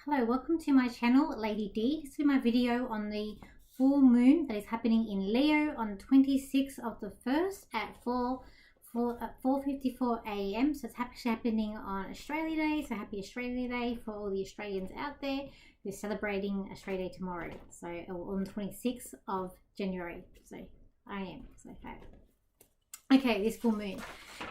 Hello, welcome to my channel, Lady D. This is my video on the full moon that is happening in Leo on the 26th of the 1st at 4:54 a.m. So it's actually happening on Australia Day. So happy Australia Day for all the Australians out there who are celebrating Australia Day tomorrow. So on the 26th of January. So I am. So okay, this full moon.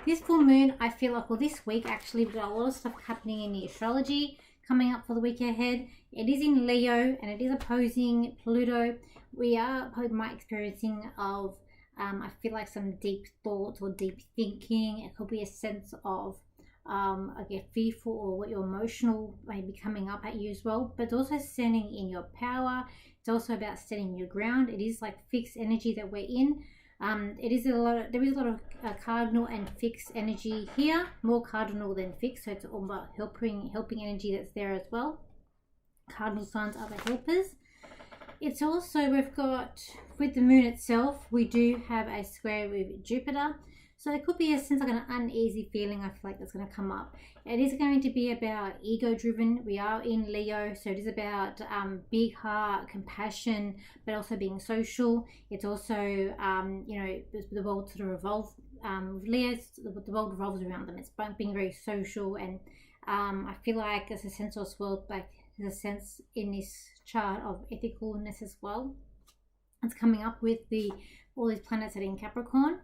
This full moon, I feel like, well, this week actually we've got a lot of stuff happening in the astrology coming up for the week ahead. It is in Leo and it is opposing Pluto. We are probably experiencing of I feel like some deep thoughts or deep thinking. It could be a sense of I get fearful or what your emotional may be coming up at you as well, but it's also standing in your power. It's also about standing your ground. It is like fixed energy that we're in. There is a lot of cardinal and fixed energy here, more cardinal than fixed, so it's all about helping energy that's there as well. Cardinal signs are the helpers. It's also, we've got, with the moon itself, we do have a square with Jupiter, so there could be a sense of an uneasy feeling, I feel like, that's going to come up. It is going to be about ego driven. We are in Leo, so it is about big heart, compassion, but also being social. It's also the world sort of revolves with Leos, the world revolves around them. It's being very social, and I feel like there's a sense as well, like there's a sense in this chart of ethicalness as well. It's coming up with all these planets that are in Capricorn.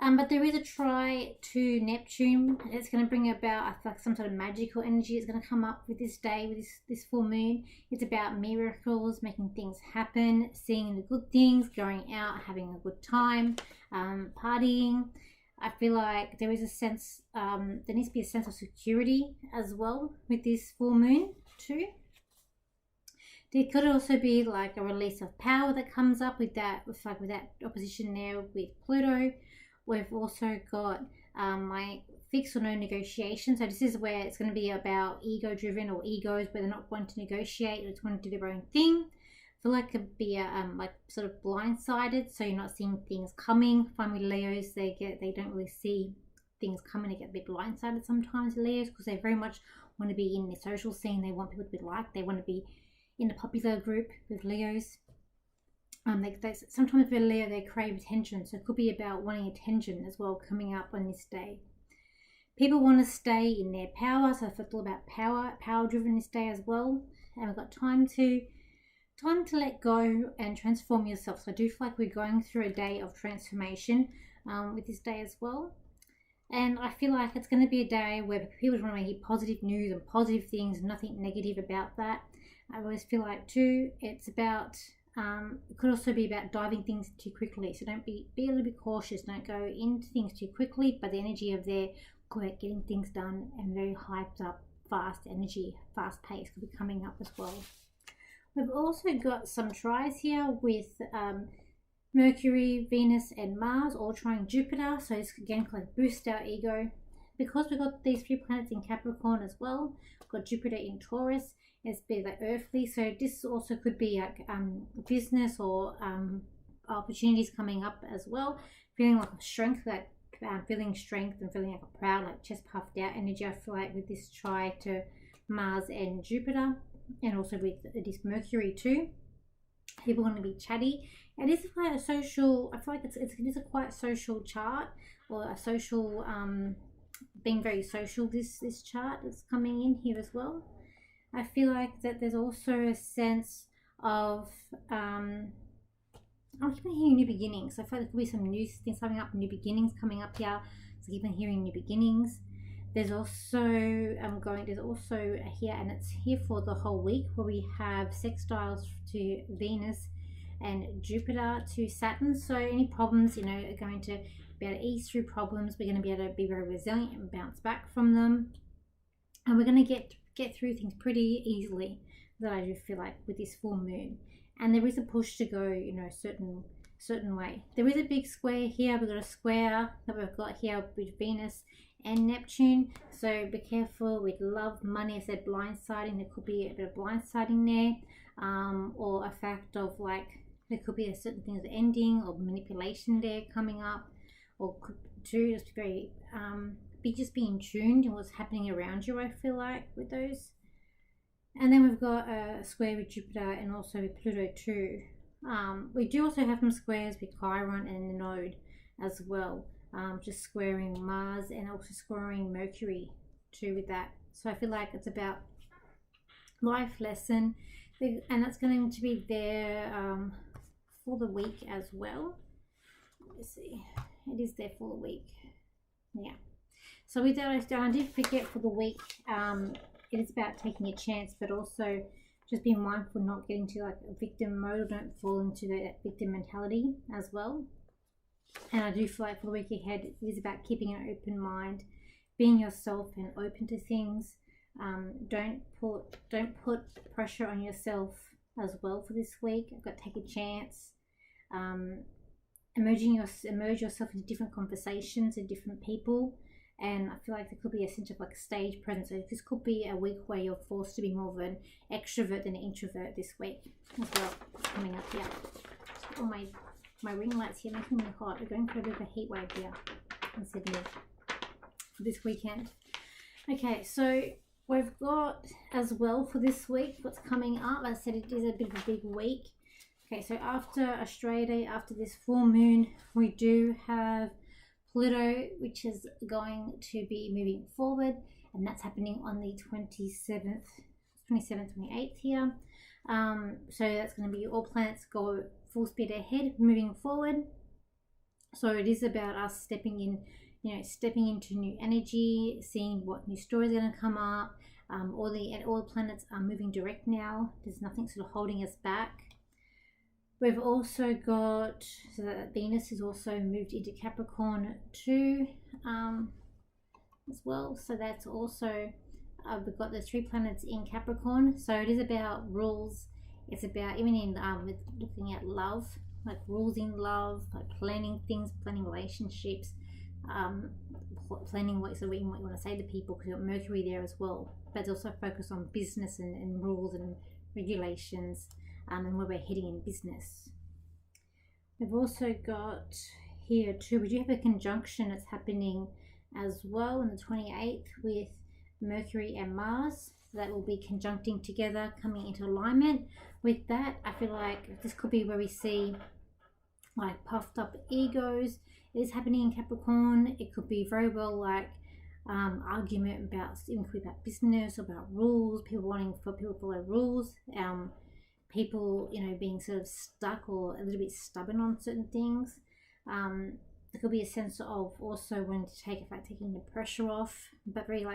But there is a try to Neptune. It's going to bring about, I feel like, some sort of magical energy is going to come up with this day, with this full moon. It's about miracles, making things happen, seeing the good things, going out, having a good time, partying. I feel like there is a sense, there needs to be a sense of security as well with this full moon too. There could also be like a release of power that comes up with that opposition there with Pluto. We've also got my fixed or no negotiation. So this is where it's going to be about ego driven or egos where they're not wanting to negotiate, or just want to do their own thing. I feel like it could be like sort of blindsided, so you're not seeing things coming. Find with Leos, they don't really see things coming. They get a bit blindsided sometimes, Leos, because they very much want to be in the social scene. They want people to be liked. They want to be in the popular group with Leos. Sometimes with Leo they crave attention, so it could be about wanting attention as well coming up on this day. People want to stay in their power, so it's all about power driven this day as well. And we've got time to let go and transform yourself. So I do feel like we're going through a day of transformation with this day as well. And I feel like it's going to be a day where people want to hear positive news and positive things, nothing negative about that. I always feel like too, it's about it could also be about diving things too quickly. So don't be a little bit cautious. Don't go into things too quickly. But the energy of there, getting things done and very hyped up, fast energy, fast pace could be coming up as well. We've also got some tries here with Mercury, Venus, and Mars all trying Jupiter. So it's again like boost our ego. Because we've got these 3 planets in Capricorn as well. We've got Jupiter in Taurus. It's a bit like earthly, so this also could be like business or opportunities coming up as well. Feeling like a strength, like feeling strength and feeling like a proud, like chest puffed out energy. I feel like with this try to Mars and Jupiter, and also with this Mercury too. People want to be chatty. It is quite a social. I feel like it is a quite social chart, or a social being very social. This chart is coming in here as well. I feel like that there's also a sense of I'm keeping hearing new beginnings. I feel like there could be some new things coming up, new beginnings coming up here. So keeping hearing new beginnings. There's also there's also here, and it's here for the whole week, where we have sextiles to Venus and Jupiter to Saturn. So any problems, are going to be able to ease through problems. We're going to be able to be very resilient and bounce back from them, and we're going to get through things pretty easily, that I do feel like with this full moon. And there is a push to go, a certain way. There is a big square here. We've got a square that we've got here with Venus and Neptune. So be careful with love, money. I said blindsiding. There could be a bit of blindsiding there, or a fact of like there could be a certain things ending or manipulation there coming up, or could too just very just being tuned in what's happening around you. I feel like with those And then we've got a square with Jupiter and also with Pluto too. We do also have some squares with Chiron and the node as well, just squaring Mars and also squaring Mercury too with that. So I feel like it's about life lesson, and that's going to be there for the week as well. Let's see, it is there for the week. Yeah. So with that, I did forget for the week. It is about taking a chance, but also just being mindful, not getting to like a victim mode, or don't fall into that victim mentality as well. And I do feel like for the week ahead, it is about keeping an open mind, being yourself and open to things. Don't put pressure on yourself as well for this week. I've got to take a chance. Immerse yourself into different conversations and different people. And I feel like there could be a sense of like stage presence. So this could be a week where you're forced to be more of an extrovert than an introvert this week as well. Coming up here. All my ring lights here making me hot. We're going through a bit of a heat wave here in Sydney for this weekend. Okay, so we've got as well for this week what's coming up. As I said, it is a bit of a big week. Okay, so after Australia Day, after this full moon, we do have Pluto, which is going to be moving forward, and that's happening on the 27th, 28th here. So that's going to be all planets go full speed ahead, moving forward. So it is about us stepping into new energy, seeing what new stories are going to come up. All the planets are moving direct now. There's nothing sort of holding us back. We've also got, so that Venus is also moved into Capricorn too, as well. So that's also, we've got the 3 planets in Capricorn. So it is about rules. It's about, even in looking at love, like rules in love, like planning things, planning relationships, planning what you want to say to people, because you've got Mercury there as well. But it's also focused on business and rules and regulations. And where we're heading in business. We've also got here too, we do have a conjunction that's happening as well on the 28th with Mercury and Mars. So that will be conjuncting together, coming into alignment. With that, I feel like this could be where we see like puffed up egos. It is happening in Capricorn. It could be very well like argument about, even could be about business, about rules, people wanting for people to follow rules. People, being sort of stuck or a little bit stubborn on certain things. There could be a sense of also wanting to taking the pressure off, but very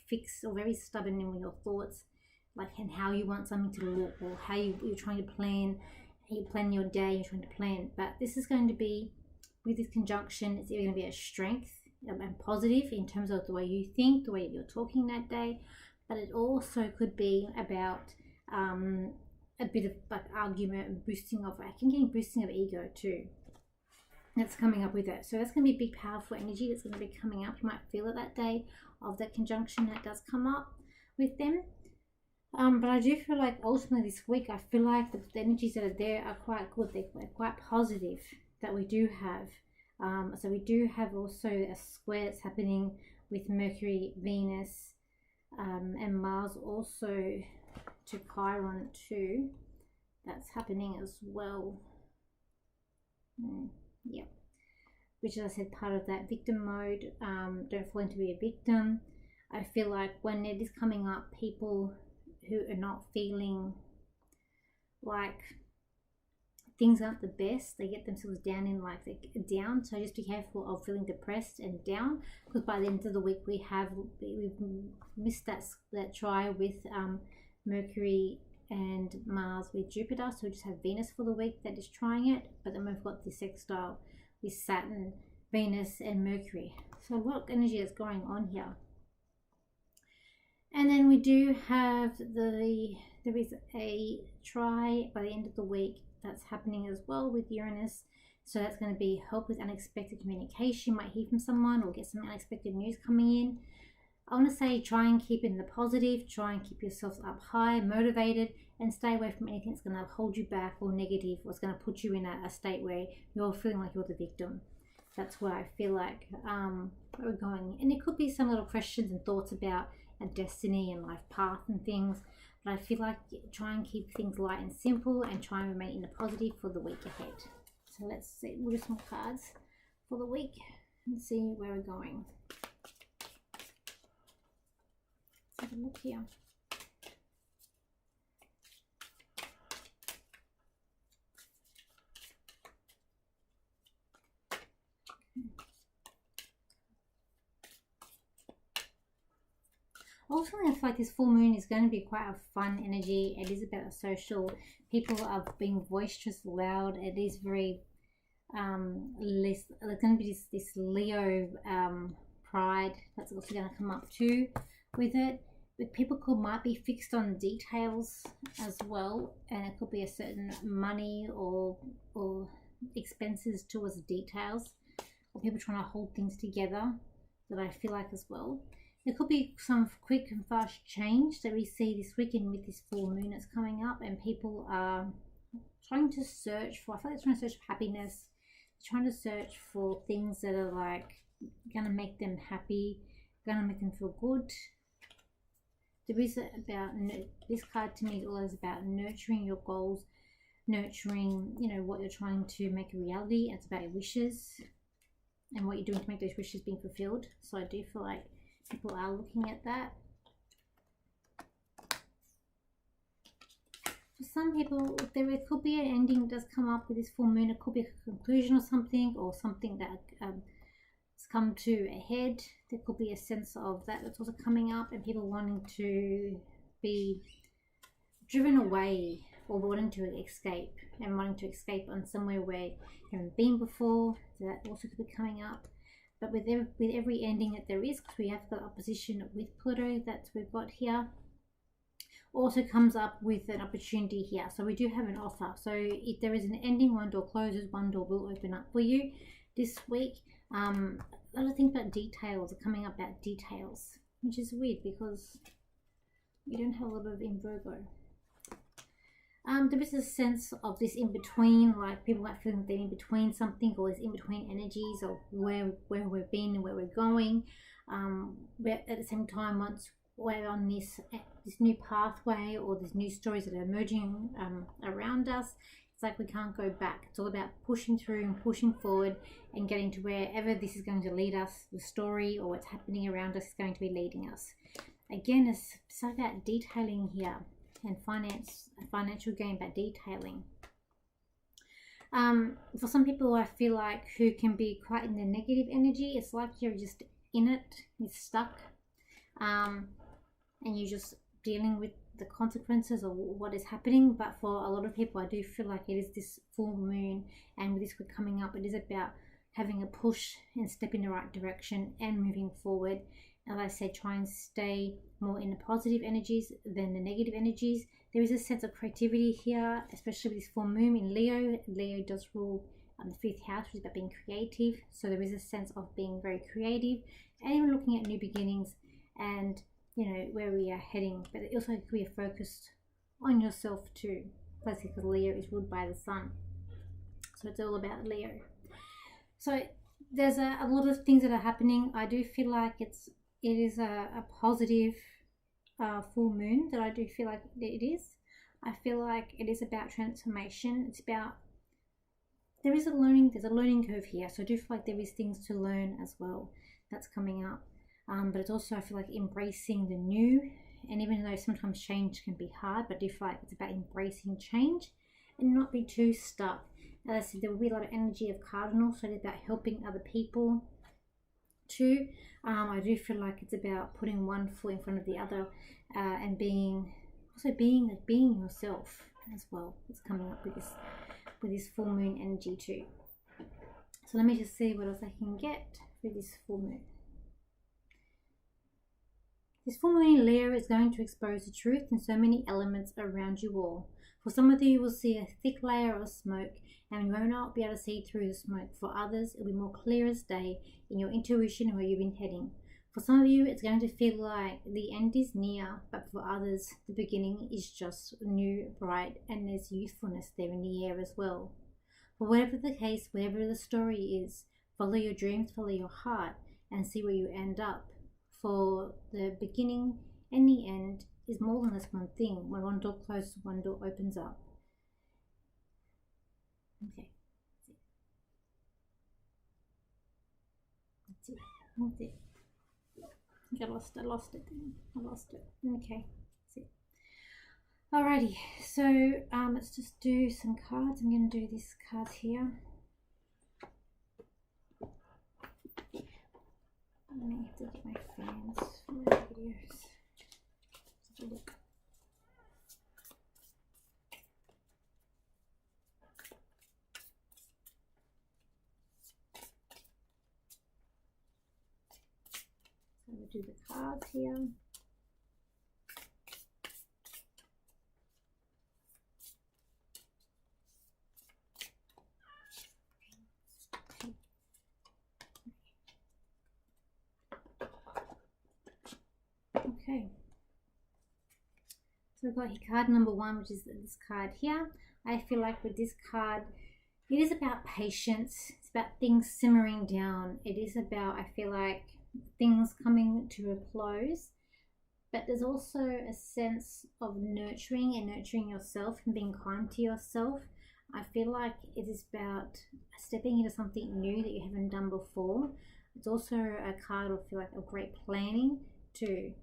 fixed or very stubborn in your thoughts, like and how you want something to look, or how you're trying to plan. You plan your day, you're trying to plan. But this is going to be, with this conjunction, it's either going to be a strength and positive in terms of the way you think, the way you're talking that day, but it also could be about a bit of like argument and boosting of ego too. That's coming up with it. So that's going to be a big powerful energy that's going to be coming up. You might feel it that day of that conjunction that does come up with them. But I do feel like ultimately this week, I feel like the energies that are there are quite good. They're quite positive that we do have. So we do have also a square that's happening with Mercury, Venus, and Mars also to Chiron too. That's happening as well. Yeah, which, as I said, part of that victim mode. Don't fall into be a victim. I feel like when it is coming up, people who are not feeling like things aren't the best, they get themselves down down. So just be careful of feeling depressed and down, because by the end of the week we've missed that try with Mercury and Mars with Jupiter. So we just have Venus for the week that is trying it, but then we've got the sextile with Saturn, Venus and Mercury. So a lot of energy is going on here. And then we do have there is a try by the end of the week that's happening as well with Uranus. So that's going to be help with unexpected communication. You might hear from someone or get some unexpected news coming in. I want to say try and keep in the positive, try and keep yourself up high, motivated, and stay away from anything that's going to hold you back or negative, or it's going to put you in a state where you're feeling like you're the victim. That's where I feel like we're going. And it could be some little questions and thoughts about a destiny and life path and things. But I feel like try and keep things light and simple and try and remain in the positive for the week ahead. So let's see, we'll do some cards for the week and see where we're going. Let's have a look here. Ultimately, I feel like this full moon is going to be quite a fun energy. It is about social. People are being boisterous, loud. It is very less. There's going to be this Leo pride that's also going to come up too with it. But people might be fixed on details as well, and it could be a certain money or expenses towards details, or people trying to hold things together. That I feel like as well. There could be some quick and fast change that we see this weekend with this full moon that's coming up, and people are trying to search for, I feel like they're trying to search for happiness, trying to search for things that are like going to make them happy, going to make them feel good. There is about, this card to me is always about nurturing your goals, nurturing, you know, what you're trying to make a reality. It's about your wishes and what you're doing to make those wishes being fulfilled. So I do feel like people are looking at that. For some people, there could be an ending that does come up with this full moon. It could be a conclusion or something that has come to a head. There could be a sense of that that's also coming up, and people wanting to be driven away or wanting to escape, and wanting to escape on somewhere where you haven't been before. So that also could be coming up. But with every ending that there is, because we have got opposition with Pluto that we've got here, also comes up with an opportunity here. So we do have an offer. So if there is an ending, one door closes, one door will open up for you this week. A lot of things about details are coming up about details, which is weird because we don't have a lot of in Virgo. There is a sense of this in between, like people might feel that they're in between something, or there's in between energies of where we've been and where we're going. But at the same time, once we're on this new pathway, or there's new stories that are emerging around us, it's like we can't go back. It's all about pushing through and pushing forward and getting to wherever this is going to lead us. The story or what's happening around us is going to be leading us. Again, it's so about detailing here. And financial gain by detailing. For some people, I feel like who can be quite in the negative energy, it's like you're just in it, you're stuck, and you're just dealing with the consequences of what is happening. But for a lot of people, I do feel like it is this full moon, and with this week coming up, it is about having a push and step in the right direction and moving forward. As I said, try and stay more in the positive energies than the negative energies. There is a sense of creativity here, especially with this full moon in Leo. Leo does rule the 5th house, which is about being creative. So there is a sense of being very creative and even looking at new beginnings and, you know, where we are heading. But it also could be focused on yourself too, basically because Leo is ruled by the sun. So it's all about Leo. So there's a lot of things that are happening. I do feel like it is a positive full moon that I do feel like it is. I feel like it is about transformation. It's about, there's a learning curve here. So I do feel like there is things to learn as well that's coming up. But it's also, I feel like, embracing the new. And even though sometimes change can be hard, but I do feel like it's about embracing change and not be too stuck. As I said, there will be a lot of energy of cardinal, so it's about helping other people too. I do feel like it's about putting one foot in front of the other, and being yourself as well. It's coming up with this full moon energy too. So let me just see what else I can get with this full moon. This full moon in Leo is going to expose the truth in so many elements around you all. For some of you, you will see a thick layer of smoke, and you will not be able to see through the smoke. For others, it will be more clear as day in your intuition and where you've been heading. For some of you, it's going to feel like the end is near, but for others, the beginning is just new, bright, and there's youthfulness there in the air as well. But whatever the case, whatever the story is, follow your dreams, follow your heart, and see where you end up. for the beginning and the end is more than this one thing. When one door closes, one door opens up. Okay. That's it. That's it. I think I lost it then. I lost it. Okay. That's it. Alrighty. So let's just do some cards. I'm going to do these cards here. I may have to get my fans for my videos. Let's have a look. So we'll do the cards here. Okay, so we've got here card number one, which is this card here. I feel like with this card, it is about patience. It's about things simmering down. It is about, I feel like, things coming to a close. But there's also a sense of nurturing and nurturing yourself and being kind to yourself. I feel like it is about stepping into something new that you haven't done before. It's also a card of, feel like, a great planning too.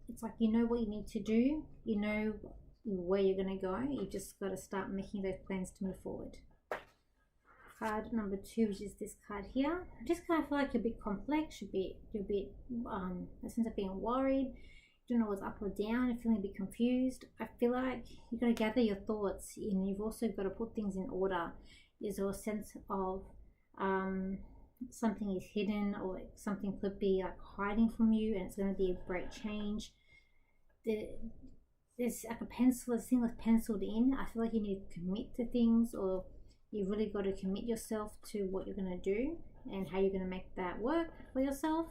It's like you know what you need to do, you know where you're going to go, you just got to start making those plans to move forward. Card number two, which is this card here. This card, I feel like you're a bit complex, you're a bit a sense of being worried, you don't know what's up or down, you're feeling a bit confused. I feel like you've got to gather your thoughts and you've also got to put things in order. There's a sense of something is hidden, or like something could be like hiding from you, and it's going to be a great change. There's like a thing that's penciled in. I feel like you need to commit to things, or you've really got to commit yourself to what you're going to do and how you're going to make that work for yourself.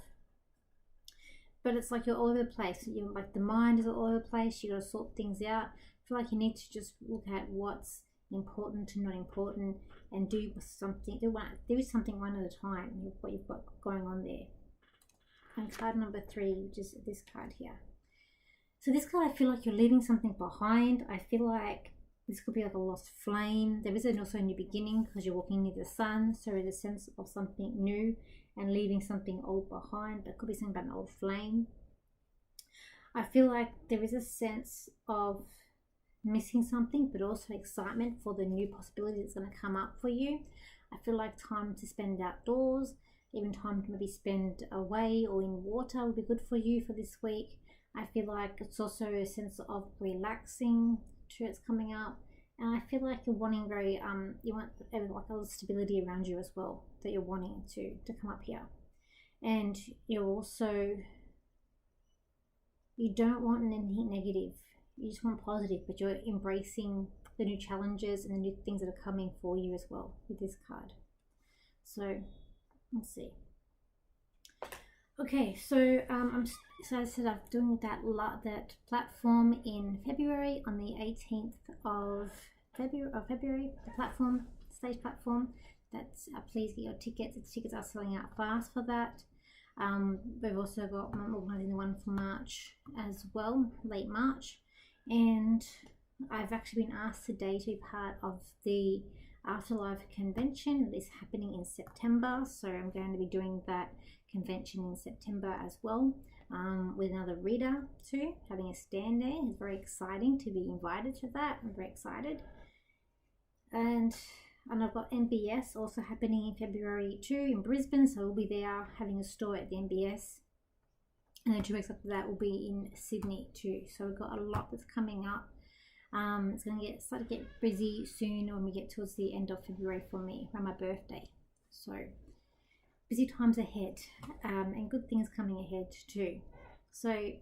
But it's like you're all over the place. You're like, the mind is all over the place. You got to sort things out. I feel like you need to just look at what's important and not important, and do something. Do something one at a time. What you've got going on there. And card number three, which is this card here. So this card, I feel like you're leaving something behind. I feel like this could be like a lost flame. There is also a new beginning because you're walking near the sun. So there's a sense of something new and leaving something old behind. But it could be something about an old flame. I feel like there is a sense of missing something, but also excitement for the new possibility that's going to come up for you. I feel like time to spend outdoors, even time to maybe spend away or in water would be good for you for this week. I feel like it's also a sense of relaxing too, it's coming up. And I feel like you're wanting you want like a little stability around you as well, that you're wanting to come up here. And you're also, you don't want anything negative. You just want positive, but you're embracing the new challenges and the new things that are coming for you as well with this card. So let's see. Okay, so so I said I'm doing that platform in February, on the 18th of February. The platform, stage platform. That's please get your tickets. The tickets are selling out fast for that. We've also got organising the one for March as well, late March. And I've actually been asked today to be part of the Afterlife convention that is happening in September. So I'm going to be doing that convention in September as well, with another reader too, having a stand there. It's very exciting to be invited to that. I'm very excited. And I've got MBS also happening in February too in Brisbane. So we'll be there having a store at the MBS. And then 2 weeks after that will be in Sydney too. So we've got a lot that's coming up. It's going to start to get busy soon when we get towards the end of February for me, around my birthday. So busy times ahead, and good things coming ahead too. So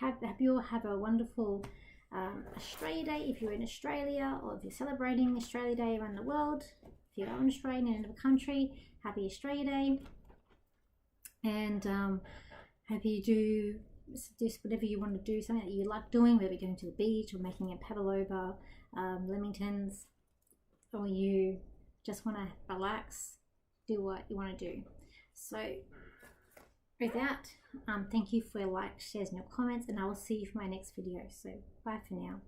hope you all have a wonderful Australia Day if you're in Australia, or if you're celebrating Australia Day around the world. If you're in Australia in another country, happy Australia Day. And hope you do whatever you want to do, something that you like doing, whether you're going to the beach or making a pavlova, lemingtons, or you just want to relax, do what you want to do. So with that, thank you for your likes, shares, and your comments, and I will see you for my next video. So bye for now.